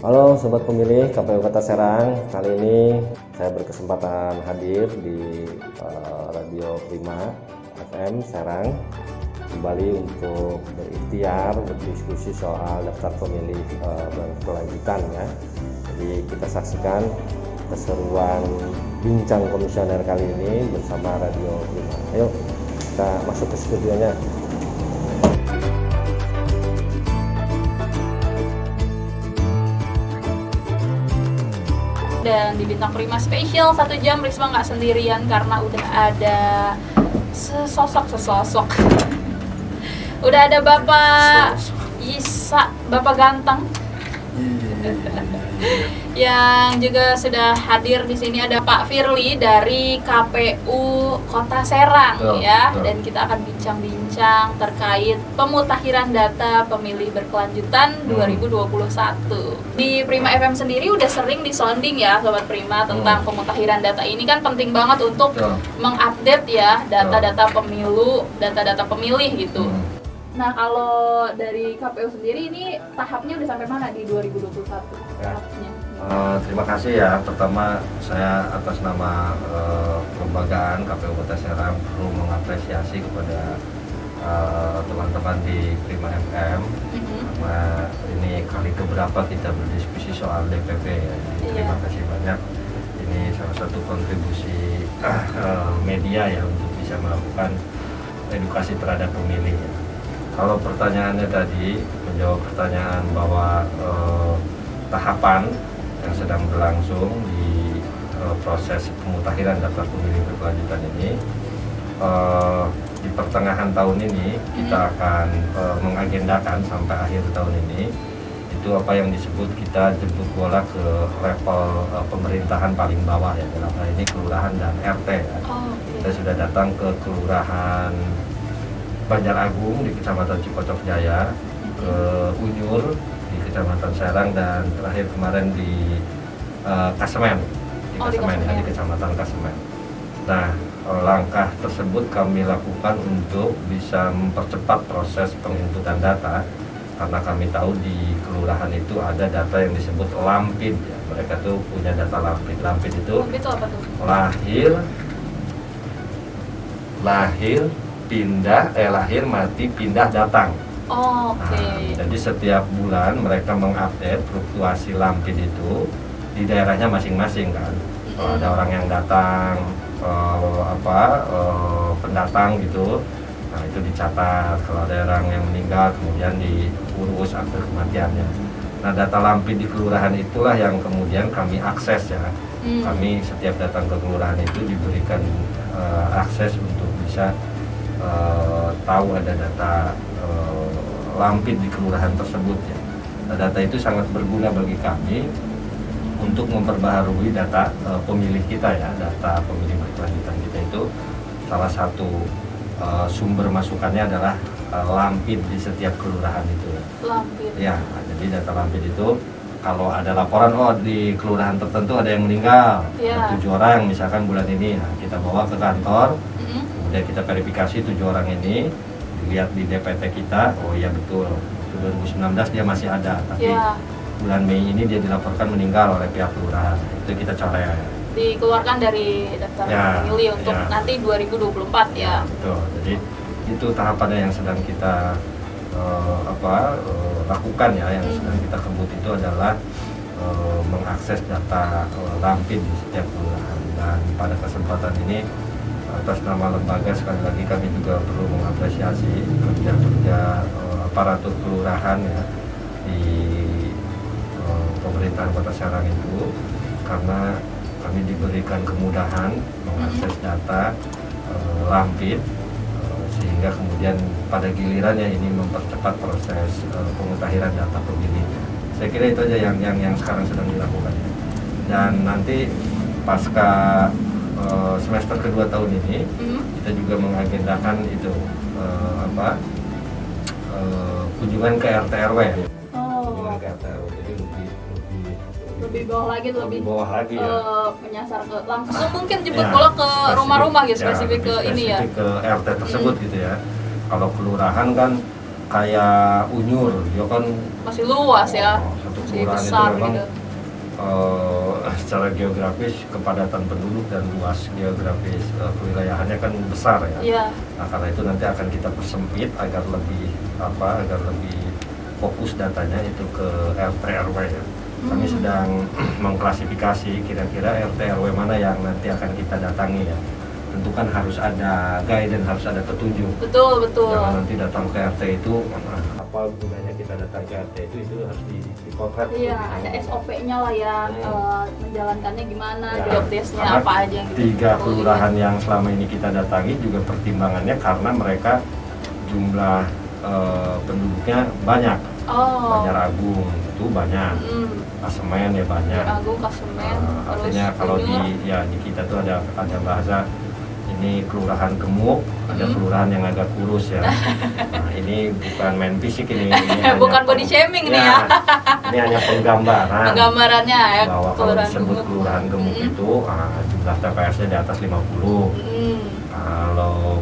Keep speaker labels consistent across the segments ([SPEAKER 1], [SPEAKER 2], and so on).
[SPEAKER 1] Halo Sobat Pemilih KPU Kota Serang, kali ini saya berkesempatan hadir di Radio Prima FM Serang kembali untuk berikhtiar, berdiskusi soal daftar pemilih berkelanjutan ya. Jadi kita saksikan keseruan bincang komisioner kali ini bersama Radio Prima. Ayo kita masuk ke studionya.
[SPEAKER 2] Dan di Bintang Prima Spesial 1 jam Risma nggak sendirian karena udah ada sesosok udah ada Bapak Isa, Bapak ganteng yang juga sudah hadir di sini. Ada Pak Firly dari KPU Kota Serang ya. Dan kita akan bincang-bincang terkait pemutakhiran data pemilih berkelanjutan 2021. Di Prima FM sendiri udah sering disonding ya Sobat Prima tentang pemutakhiran data ini, kan penting banget untuk mengupdate ya data-data pemilu, data-data pemilih gitu. Nah, kalau dari KPU sendiri ini tahapnya udah sampai mana di 2021 tahapnya?
[SPEAKER 3] Terima kasih ya. Pertama saya atas nama kelembagaan KPU Kota Serang perlu mengapresiasi kepada teman-teman di Prima FM karena ini kali keberapa kita berdiskusi soal DPP ya. Terima kasih banyak. Ini salah satu kontribusi media ya untuk bisa melakukan edukasi terhadap pemilih ya. Kalau pertanyaannya tadi menjawab pertanyaan bahwa tahapan yang sedang berlangsung di proses pemutakhiran daftar pemilih berkelanjutan ini di pertengahan tahun ini kita akan mengagendakan sampai akhir tahun ini itu apa yang disebut kita jemput bola ke level pemerintahan paling bawah ya, dalam hal ini kelurahan dan RT ya. Kita sudah datang ke kelurahan Banjar Agung di Kecamatan Cipocok Jaya, ke Unyur di Kecamatan Serang, dan terakhir kemarin di Kasemen, di Kecamatan Kasemen. Nah, langkah tersebut kami lakukan untuk bisa mempercepat proses penginputan data karena kami tahu di kelurahan itu ada data yang disebut lampid ya. Mereka tuh punya data lampid. Lampid itu
[SPEAKER 2] apa tuh?
[SPEAKER 3] lahir, mati, pindah, datang. Jadi setiap bulan mereka mengupdate fluktuasi lampid itu di daerahnya masing-masing kan. Kalau ada orang yang datang, pendatang gitu, nah itu dicatat. Kalau ada orang yang meninggal kemudian diurus akte kematiannya. Nah, data lampid di kelurahan itulah yang kemudian kami akses ya. Kami setiap datang ke kelurahan itu diberikan akses untuk bisa tahu ada data lampid di kelurahan tersebut ya. Nah, data itu sangat berguna bagi kami untuk memperbaharui data pemilih kita ya. Data pemilih berkelanjutan kita itu salah satu sumber masukannya adalah lampid di setiap kelurahan itu ya.
[SPEAKER 2] Lampid.
[SPEAKER 3] Ya, jadi data lampid itu kalau ada laporan di kelurahan tertentu ada yang meninggal, 7 orang misalkan bulan ini, nah, kita bawa ke kantor. Kemudian kita verifikasi 7 orang ini, dilihat di DPT kita, oh iya betul, 2019 dia masih ada, tapi bulan Mei ini dia dilaporkan meninggal oleh pihak kelurahan, itu kita coret.
[SPEAKER 2] Dikeluarkan dari daftar pemilih untuk nanti 2024 ya.
[SPEAKER 3] Betul, jadi itu tahapannya yang sedang kita lakukan ya, yang sedang kita kebut itu adalah mengakses data lampid di setiap kelurahan. Dan pada kesempatan ini atas nama lembaga sekali lagi kami juga perlu mengapresiasi kerja-kerja aparatur kelurahan ya di pemerintahan Kota Serang itu, karena kami diberikan kemudahan mengakses data lampid sehingga kemudian pada gilirannya ini mempercepat proses pemutakhiran data pemilih. Saya kira itu aja yang sekarang sedang dilakukan. Dan nanti pasca semester kedua tahun ini kita juga mengagendakan itu kunjungan ke RT RW. Kunjungan ke RT RW, jadi
[SPEAKER 2] lebih bawah lagi tuh, lebih
[SPEAKER 3] bawah lagi ya.
[SPEAKER 2] Menyasar ke langsung mungkin jemput bola ke rumah-rumah gitu, spesifik ke ini ya.
[SPEAKER 3] Ke RT tersebut gitu ya. Kalau kelurahan kan kayak Unyur, dia kan
[SPEAKER 2] Masih luas ya.
[SPEAKER 3] satu
[SPEAKER 2] Masih
[SPEAKER 3] kelurahan itu
[SPEAKER 2] besar
[SPEAKER 3] memang
[SPEAKER 2] gitu.
[SPEAKER 3] secara geografis kepadatan penduduk dan luas geografis kewilayahannya kan besar ya.
[SPEAKER 2] Iya.
[SPEAKER 3] Nah, karena itu nanti akan kita persempit agar lebih fokus datanya itu ke RT RW ya. Kami sedang mengklasifikasi kira-kira RT RW mana yang nanti akan kita datangi ya. Tentu kan harus ada guide dan harus ada petunjuk.
[SPEAKER 2] Betul.
[SPEAKER 3] Jangan nanti datang ke RT itu apa gunanya kita datang ke RT itu harus dipotret.
[SPEAKER 2] Iya, ada SOP-nya lah ya, menjalankannya gimana,
[SPEAKER 3] Ya,
[SPEAKER 2] job desk-nya
[SPEAKER 3] karena
[SPEAKER 2] apa aja yang
[SPEAKER 3] 3 kelurahan yang selama ini kita datangi juga pertimbangannya karena mereka jumlah penduduknya banyak.
[SPEAKER 2] Oh.
[SPEAKER 3] Banjar Agung itu banyak, Kasemen ya banyak.
[SPEAKER 2] Banjar Agung, Kasemen,
[SPEAKER 3] Artinya
[SPEAKER 2] terus
[SPEAKER 3] kalau
[SPEAKER 2] Unyur.
[SPEAKER 3] di kita tuh ada bahasa ini kelurahan gemuk, ada kelurahan yang agak kurus ya. Nah, ini bukan main fisik ini
[SPEAKER 2] Bukan body shaming nih ya.
[SPEAKER 3] Ini hanya penggambaran.
[SPEAKER 2] Penggambarannya ya.
[SPEAKER 3] Bahwa kalau disebut kelurahan gemuk itu jumlah TPS-nya di atas 50. Kalau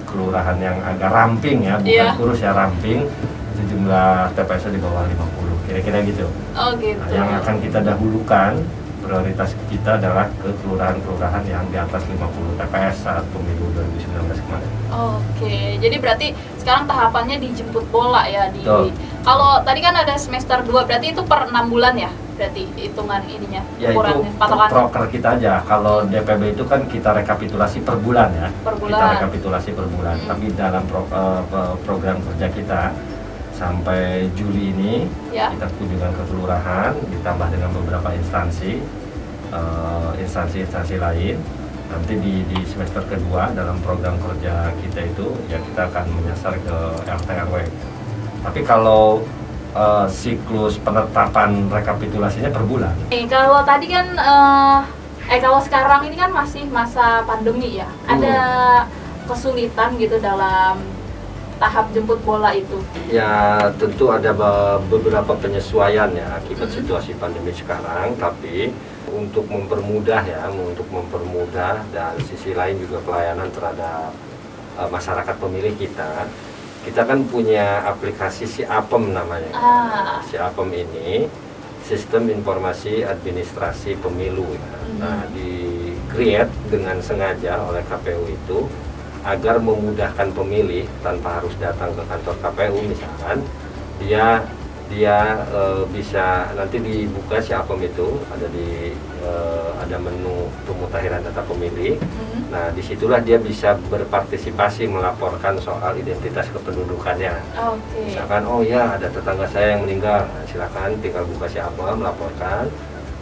[SPEAKER 3] kelurahan yang agak ramping ya, bukan kurus ya, ramping, itu jumlah TPS-nya di bawah 50. Kira-kira gitu.
[SPEAKER 2] Oh gitu.
[SPEAKER 3] Nah, yang akan kita dahulukan, prioritas kita adalah ke kelurahan-kelurahan yang di atas 50 TPS saat pemilu 2019 kemarin.
[SPEAKER 2] Oke, jadi berarti sekarang tahapannya dijemput bola ya di.
[SPEAKER 3] Betul.
[SPEAKER 2] Kalau tadi kan ada semester 2, berarti itu per 6 bulan ya? Berarti hitungan ininya,
[SPEAKER 3] Ya itu
[SPEAKER 2] ukurannya, patokannya.
[SPEAKER 3] proker kita aja. Kalau DPB itu kan kita rekapitulasi per bulan ya.
[SPEAKER 2] Per bulan.
[SPEAKER 3] Kita rekapitulasi per bulan. Tapi dalam program kerja kita sampai Juli ini
[SPEAKER 2] Ya.
[SPEAKER 3] kita kunjungan ke kelurahan ditambah dengan beberapa instansi lain. Nanti di semester kedua dalam program kerja kita itu ya kita akan menyasar ke RT RW. Tapi kalau siklus penetapan rekapitulasinya per bulan.
[SPEAKER 2] Kalau tadi kan kalau sekarang ini kan masih masa pandemi ya. Ada kesulitan gitu dalam tahap jemput bola itu?
[SPEAKER 3] Ya tentu ada beberapa penyesuaian ya akibat situasi pandemi sekarang, tapi untuk mempermudah dan sisi lain juga pelayanan terhadap masyarakat pemilih kita kan punya aplikasi SIAPEM namanya. SIAPEM ini Sistem Informasi Administrasi Pemilu ya. Nah, di-create dengan sengaja oleh KPU itu agar memudahkan pemilih tanpa harus datang ke kantor KPU misalkan. Dia bisa nanti dibuka SIAPEM itu ada menu pemutahiran data pemilih. Nah, disitulah dia bisa berpartisipasi melaporkan soal identitas kependudukannya. Misalkan, oh ya ada tetangga saya yang meninggal, nah, silakan tinggal buka SIAPEM, melaporkan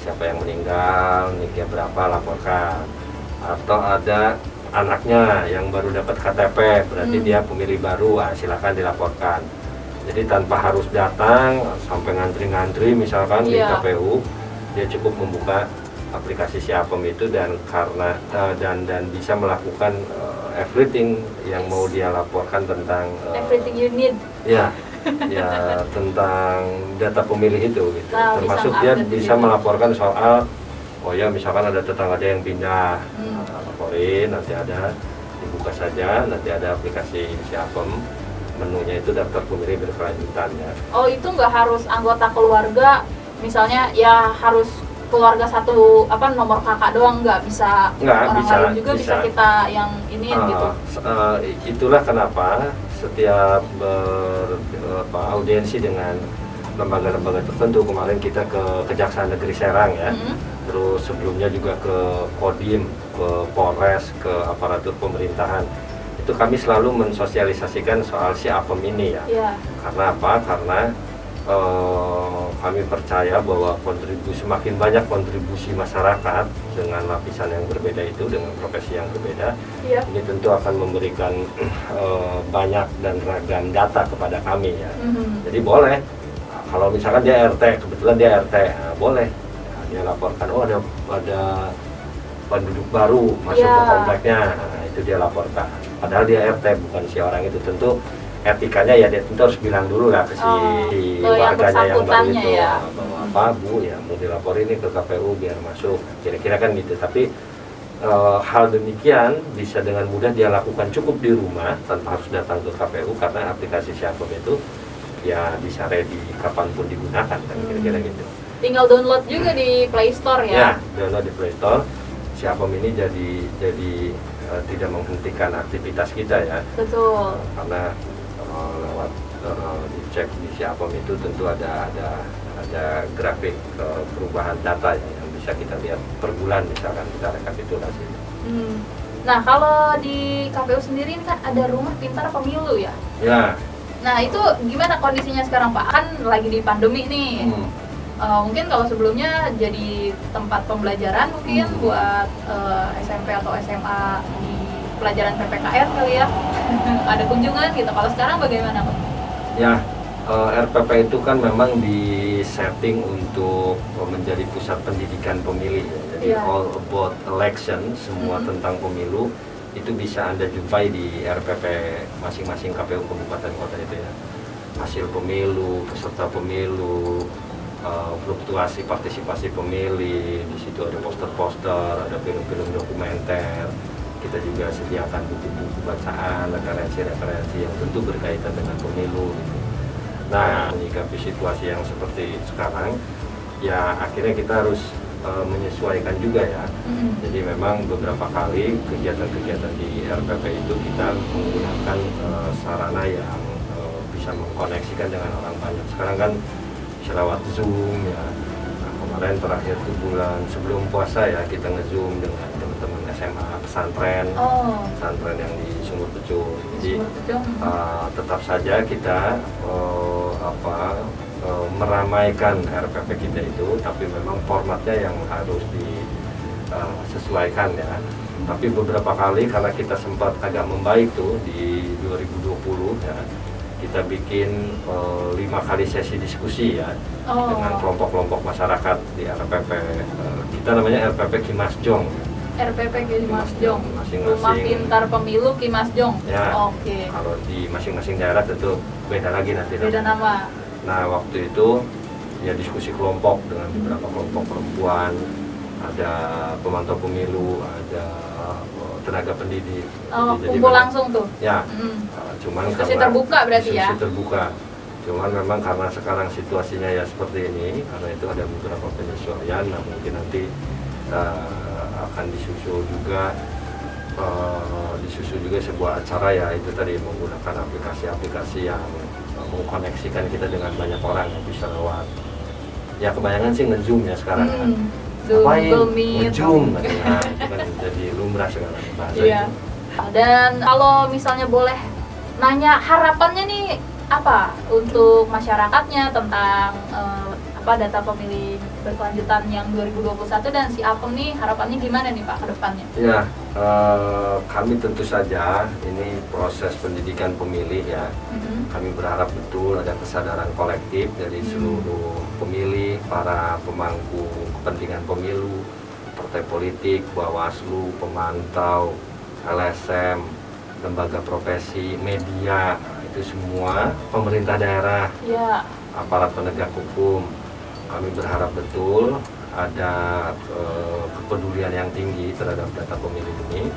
[SPEAKER 3] siapa yang meninggal, nikah berapa, laporkan. Atau ada anaknya yang baru dapat KTP, berarti dia pemilih baru, silakan dilaporkan. Jadi tanpa harus datang sampai ngantri-ngantri misalkan di KPU, dia cukup membuka aplikasi SIAPEM itu dan dan bisa melakukan everything yang mau dia laporkan tentang
[SPEAKER 2] everything you need.
[SPEAKER 3] Ya tentang data pemilih itu gitu. Termasuk dia bisa melaporkan soal misalkan ada tetangga dia yang pindah, laporin, nanti ada dibuka saja, nanti ada aplikasi SIAPEM, menunya itu daftar pemilih berkelanjutan ya.
[SPEAKER 2] Oh, itu nggak harus anggota keluarga, misalnya ya harus keluarga satu nomor kakak doang, nggak bisa, orang lain juga bisa kita yang ini gitu.
[SPEAKER 3] Itulah kenapa setiap audiensi dengan lembaga-lembaga tertentu, kemarin kita ke Kejaksaan Negeri Serang ya, terus sebelumnya juga ke Kodim, ke Polres, ke aparatur pemerintahan. Itu kami selalu mensosialisasikan soal SIAPEM ini ya. Karena apa? Karena kami percaya bahwa semakin banyak kontribusi masyarakat dengan lapisan yang berbeda itu, dengan profesi yang berbeda, ini tentu akan memberikan banyak dan ragam data kepada kami ya. Jadi boleh, kalau misalkan dia RT, kebetulan dia RT, boleh dia laporkan, ada penduduk baru masuk ke kompleknya, itu dia laporkan. Padahal dia RT, bukan si orang itu. Tentu etikanya ya dia tentu harus bilang dulu lah ke si warganya yang baru itu, bahwa Bu ya mau dilaporin ini ke KPU biar masuk, kira-kira kan gitu. Tapi hal demikian bisa dengan mudah dia lakukan cukup di rumah tanpa harus datang ke KPU, karena aplikasi Siapom itu ya bisa ready kapanpun digunakan kan, kira-kira gitu.
[SPEAKER 2] Tinggal download juga di Play Store ya?
[SPEAKER 3] Ya, download di Play Store. Siapom ini jadi tidak menghentikan aktivitas kita ya.
[SPEAKER 2] Betul.
[SPEAKER 3] Karena lewat dicek di Siapom itu tentu ada grafik perubahan data ya, yang bisa kita lihat per bulan misalkan kita rekapitulasi.
[SPEAKER 2] Nah, kalau di KPU sendiri ini kan ada rumah pintar pemilu ya?
[SPEAKER 3] Ya.
[SPEAKER 2] Nah, itu gimana kondisinya sekarang Pak? Kan lagi di pandemi nih. Mungkin kalau sebelumnya jadi tempat pembelajaran mungkin buat SMP atau SMA di pelajaran PPKR kali ya. Ada kunjungan gitu. Kalau sekarang bagaimana Pak?
[SPEAKER 3] Ya, RPP itu kan memang disetting untuk menjadi pusat pendidikan pemilih ya. Jadi all about election, semua tentang pemilu itu bisa Anda jumpai di RPP masing-masing KPU kabupaten kota itu ya. Hasil pemilu, peserta pemilu, fluktuasi partisipasi pemilih, di situ ada poster-poster, ada film-film dokumenter. Kita juga sediakan buku-buku bacaan, referensi-referensi yang tentu berkaitan dengan pemilu gitu. Nah, menyikapi situasi yang seperti sekarang, ya akhirnya kita harus menyesuaikan juga ya. Jadi memang beberapa kali kegiatan-kegiatan di RPP itu kita menggunakan sarana yang bisa mengkoneksikan dengan orang banyak. Sekarang kan bisa lewat Zoom ya. Nah, kemarin terakhir itu bulan sebelum puasa ya, kita nge-Zoom dengan teman-teman SMA pesantren yang di Sumur Pucung. Jadi tetap saja kita meramaikan RPP kita itu, tapi memang formatnya yang harus disesuaikan ya. Tapi beberapa kali karena kita sempat agak membaik tuh di 2020 ya, kita bikin 5 kali sesi diskusi ya dengan kelompok-kelompok masyarakat di RPP. Kita namanya RPP Kimasjong.
[SPEAKER 2] RPP Kimasjong,
[SPEAKER 3] masing-masing
[SPEAKER 2] Rumah Pintar Pemilu Kimasjong.
[SPEAKER 3] Ya,
[SPEAKER 2] Oke.
[SPEAKER 3] kalau di masing-masing daerah tentu beda lagi nanti.
[SPEAKER 2] Beda nama.
[SPEAKER 3] Nah, waktu itu ya diskusi kelompok dengan beberapa kelompok perempuan, ada pemantau pemilu, ada tenaga pendidik.
[SPEAKER 2] Kumpul langsung tuh?
[SPEAKER 3] Ya, cuman
[SPEAKER 2] diskusi
[SPEAKER 3] karena
[SPEAKER 2] terbuka berarti ya?
[SPEAKER 3] Diskusi terbuka. Cuman memang karena sekarang situasinya ya seperti ini, karena itu ada beberapa penyesuaian. Nah, mungkin nanti akan disusul juga sebuah acara ya, itu tadi menggunakan aplikasi-aplikasi yang mengkoneksikan kita dengan banyak orang yang bisa lewat. Ya kebanyakan sih nge-Zoom ya sekarang kan.
[SPEAKER 2] Zoom, Google Meet.
[SPEAKER 3] Nge-Zoom, nah, itu kan jadi lumrah sekarang bahasa
[SPEAKER 2] iya.
[SPEAKER 3] itu.
[SPEAKER 2] Dan kalau misalnya boleh nanya, harapannya nih apa untuk masyarakatnya tentang data pemilih berkelanjutan yang 2021 dan Siapom nih, harapannya gimana nih Pak ke depannya?
[SPEAKER 3] Ya, kami tentu saja ini proses pendidikan pemilih ya. Kami berharap betul ada kesadaran kolektif dari seluruh pemilih, para pemangku kepentingan pemilu, partai politik, Bawaslu, pemantau, LSM, lembaga profesi, media, itu semua, pemerintah daerah, aparat penegak hukum. Kami berharap betul ada kepedulian yang tinggi terhadap data pemilih ini,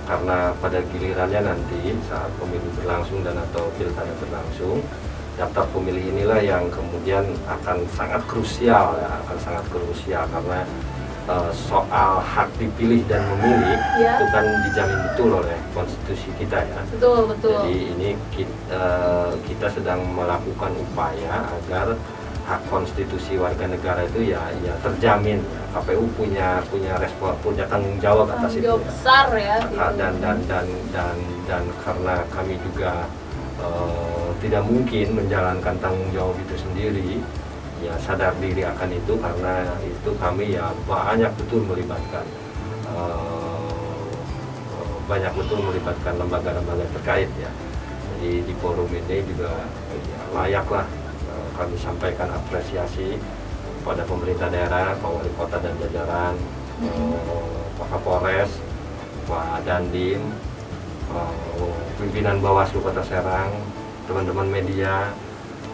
[SPEAKER 3] karena pada gilirannya nanti saat pemilu berlangsung dan atau pilkada berlangsung, daftar pemilih inilah yang kemudian akan sangat krusial ya, karena soal hak dipilih dan memilih itu kan dijamin betul oleh konstitusi kita ya.
[SPEAKER 2] Betul.
[SPEAKER 3] Jadi ini kita sedang melakukan upaya agar hak konstitusi warga negara itu ya terjamin. KPU punya tanggung jawab atas itu.
[SPEAKER 2] Tanggung jawab besar ya.
[SPEAKER 3] Dan karena kami juga tidak mungkin menjalankan tanggung jawab itu sendiri, ya sadar diri akan itu, karena itu kami ya banyak betul melibatkan lembaga-lembaga terkait ya. Jadi di forum ini juga ya, layaklah kami sampaikan apresiasi pada pemerintah daerah, Pak Wali Kota dan jajaran, Pak Kapolres, Pak Dandim, pimpinan Bawaslu Kota Serang, teman-teman media,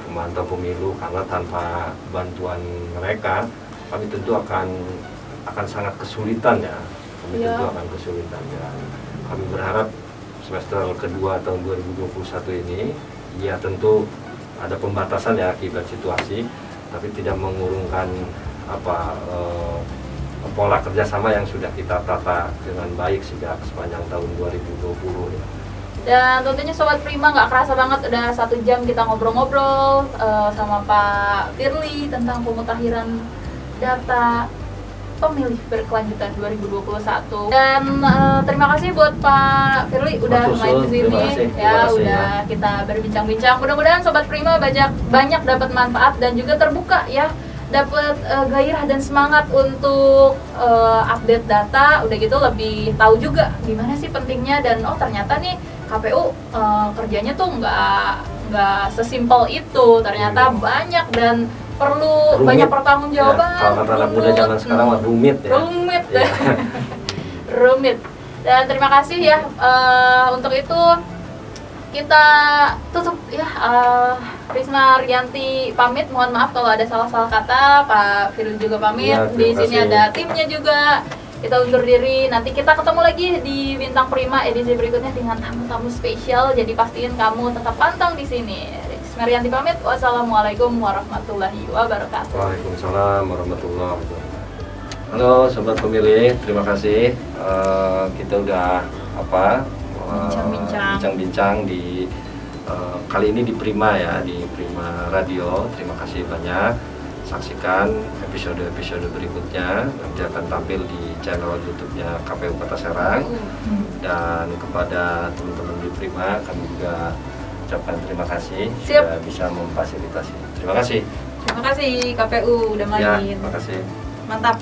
[SPEAKER 3] pemantau pemilu, karena tanpa bantuan mereka kami tentu akan sangat kesulitan ya kami
[SPEAKER 2] Iya.
[SPEAKER 3] tentu akan kesulitan. Dan kami berharap semester kedua tahun 2021 ini, ya tentu ada pembatasan ya akibat situasi, tapi tidak mengurungkan pola kerjasama yang sudah kita tata dengan baik sejak sepanjang tahun 2020 ya.
[SPEAKER 2] Dan tentunya Sobat Prima, nggak kerasa banget udah 1 jam kita ngobrol-ngobrol sama Pak Firly tentang pemutakhiran data pemilih berkelanjutan 2021. Dan terima kasih buat Pak Firly udah
[SPEAKER 3] Matur
[SPEAKER 2] main
[SPEAKER 3] suwun,
[SPEAKER 2] di sini
[SPEAKER 3] terima kasih
[SPEAKER 2] udah
[SPEAKER 3] ya.
[SPEAKER 2] kita berbincang-bincang. Mudah-mudahan Sobat Prima banyak dapat manfaat dan juga terbuka ya, dapat gairah dan semangat untuk update data. Udah gitu lebih tahu juga gimana sih pentingnya, dan oh ternyata nih KPU kerjanya tuh nggak sesimpel itu, ternyata banyak dan perlu
[SPEAKER 3] Rumit.
[SPEAKER 2] banyak pertanggungjawaban.
[SPEAKER 3] Ya, kalau kata anak muda zaman sekarang mah rumit ya.
[SPEAKER 2] Rumit,
[SPEAKER 3] Ya.
[SPEAKER 2] rumit. Dan terima kasih ya, untuk itu kita tutup ya. Risma Rianti pamit, mohon maaf kalau ada salah-salah kata. Pak Firly juga pamit.
[SPEAKER 3] Ya,
[SPEAKER 2] Di
[SPEAKER 3] terima
[SPEAKER 2] sini
[SPEAKER 3] kasih.
[SPEAKER 2] ada timnya juga. Kita undur diri. Nanti kita ketemu lagi di Bintang Prima edisi berikutnya dengan tamu-tamu spesial. Jadi pastiin kamu tetap pantang di sini. Risma Rianti pamit. Wassalamualaikum warahmatullahi wabarakatuh.
[SPEAKER 3] Waalaikumsalam warahmatullahi wabarakatuh. Halo sobat pemilih, terima kasih. Kita udah bincang-bincang di kali ini di Prima ya, di Prima Radio. Terima kasih banyak. Saksikan episode-episode berikutnya, nanti akan tampil di channel YouTube-nya KPU Kota Serang. Dan kepada teman-teman di Prima, kami juga ucapkan terima kasih sudah bisa memfasilitasi. Terima kasih.
[SPEAKER 2] Terima kasih KPU udah main.
[SPEAKER 3] Ya, terima kasih.
[SPEAKER 2] Mantap.